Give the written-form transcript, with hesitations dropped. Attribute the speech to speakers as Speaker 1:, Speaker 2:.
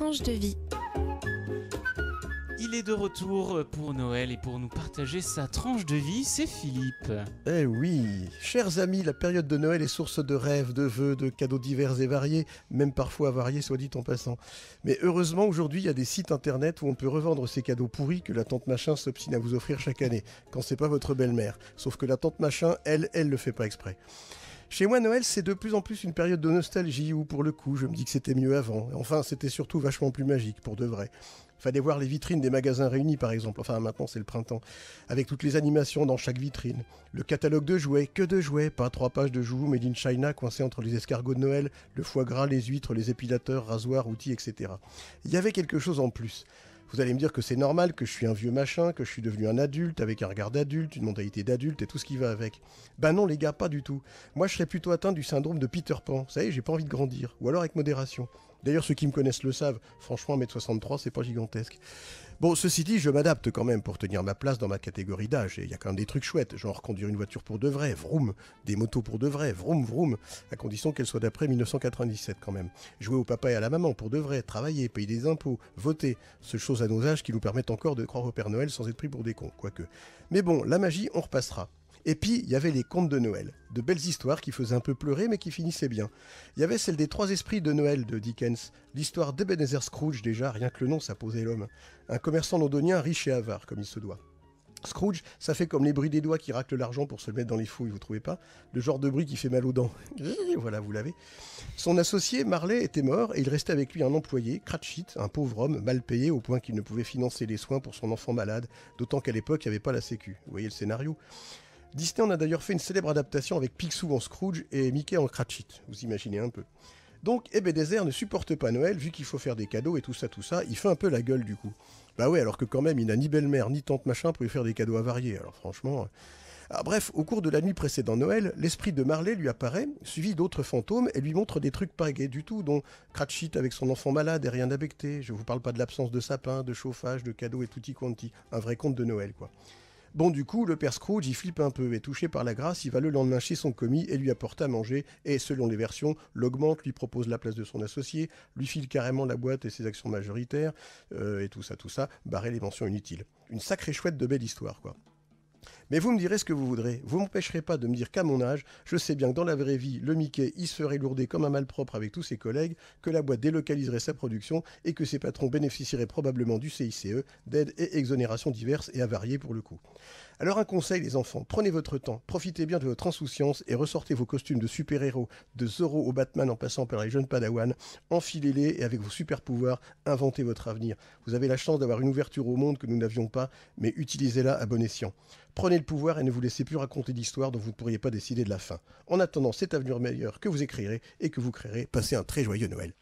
Speaker 1: tranche de vie.
Speaker 2: Il est de retour pour Noël et pour nous partager sa tranche de vie, c'est Philippe.
Speaker 3: Eh oui, chers amis, la période de Noël est source de rêves, de vœux, de cadeaux divers et variés, même parfois avariés, soit dit en passant. Mais heureusement, aujourd'hui, il y a des sites internet où on peut revendre ces cadeaux pourris que la tante machin s'obstine à vous offrir chaque année, quand c'est pas votre belle-mère. Sauf que la tante machin, elle le fait pas exprès. Chez moi, Noël, c'est de plus en plus une période de nostalgie où, pour le coup, je me dis que c'était mieux avant. Enfin, c'était surtout vachement plus magique, pour de vrai. Fallait voir les vitrines des magasins réunis, par exemple. Enfin, maintenant, c'est le printemps. Avec toutes les animations dans chaque vitrine. Le catalogue de jouets, que de jouets. Pas 3 pages de jouets made in China coincés entre les escargots de Noël, le foie gras, les huîtres, les épilateurs, rasoirs, outils, etc. Il y avait quelque chose en plus. Vous allez me dire que c'est normal, que je suis un vieux machin, que je suis devenu un adulte, avec un regard d'adulte, une mentalité d'adulte et tout ce qui va avec. Bah non les gars, pas du tout. Moi je serais plutôt atteint du syndrome de Peter Pan. Vous savez, j'ai pas envie de grandir. Ou alors avec modération. D'ailleurs ceux qui me connaissent le savent, franchement 1m63 c'est pas gigantesque. Bon, ceci dit, je m'adapte quand même pour tenir ma place dans ma catégorie d'âge. Et il y a quand même des trucs chouettes, genre conduire une voiture pour de vrai, vroom, des motos pour de vrai, vroom vroom, à condition qu'elles soient d'après 1997 quand même. Jouer au papa et à la maman pour de vrai, travailler, payer des impôts, voter, seules choses à nos âges qui nous permettent encore de croire au Père Noël sans être pris pour des cons, quoique. Mais bon, la magie, on repassera. Et puis, il y avait les contes de Noël. De belles histoires qui faisaient un peu pleurer, mais qui finissaient bien. Il y avait celle des 3 esprits de Noël de Dickens. L'histoire d'Ebenezer Scrooge, déjà, rien que le nom, ça posait l'homme. Un commerçant londonien riche et avare, comme il se doit. Scrooge, ça fait comme les bruits des doigts qui raclent l'argent pour se le mettre dans les fouilles, vous trouvez pas? Le genre de bruit qui fait mal aux dents. Voilà, vous l'avez. Son associé, Marley, était mort et il restait avec lui un employé, Cratchit, un pauvre homme, mal payé au point qu'il ne pouvait financer les soins pour son enfant malade, d'autant qu'à l'époque, il n'y avait pas la sécu. Vous voyez le scénario? Disney en a d'ailleurs fait une célèbre adaptation avec Picsou en Scrooge et Mickey en Cratchit, vous imaginez un peu. Donc Ebenezer ne supporte pas Noël, vu qu'il faut faire des cadeaux et tout ça, il fait un peu la gueule du coup. Bah ouais, alors que quand même il n'a ni belle-mère ni tante machin pour lui faire des cadeaux avariés, alors franchement... Alors bref, au cours de la nuit précédant Noël, l'esprit de Marley lui apparaît, suivi d'autres fantômes, et lui montre des trucs pas gais du tout, dont Cratchit avec son enfant malade et rien à becter. Je vous parle pas de l'absence de sapin, de chauffage, de cadeaux et tutti quanti. Un vrai conte de Noël, quoi. Bon, du coup, le père Scrooge, il flippe un peu, et touché par la grâce, il va le lendemain chez son commis et lui apporte à manger, et selon les versions, l'augmente, lui propose la place de son associé, lui file carrément la boîte et ses actions majoritaires, et tout ça, barrer les mentions inutiles. Une sacrée chouette de belle histoire, quoi. Mais vous me direz ce que vous voudrez, vous m'empêcherez pas de me dire qu'à mon âge, je sais bien que dans la vraie vie, le Mickey, il se ferait lourder comme un malpropre avec tous ses collègues, que la boîte délocaliserait sa production et que ses patrons bénéficieraient probablement du CICE, d'aides et exonérations diverses et avariées pour le coup. Alors un conseil les enfants, prenez votre temps, profitez bien de votre insouciance et ressortez vos costumes de super-héros, de Zorro au Batman en passant par les jeunes Padawan, enfilez-les et avec vos super-pouvoirs, inventez votre avenir. Vous avez la chance d'avoir une ouverture au monde que nous n'avions pas, mais utilisez-la à bon escient. Prenez le pouvoir et ne vous laissez plus raconter d'histoires dont vous ne pourriez pas décider de la fin. En attendant cet avenir meilleur que vous écrirez et que vous créerez, passez un très joyeux Noël.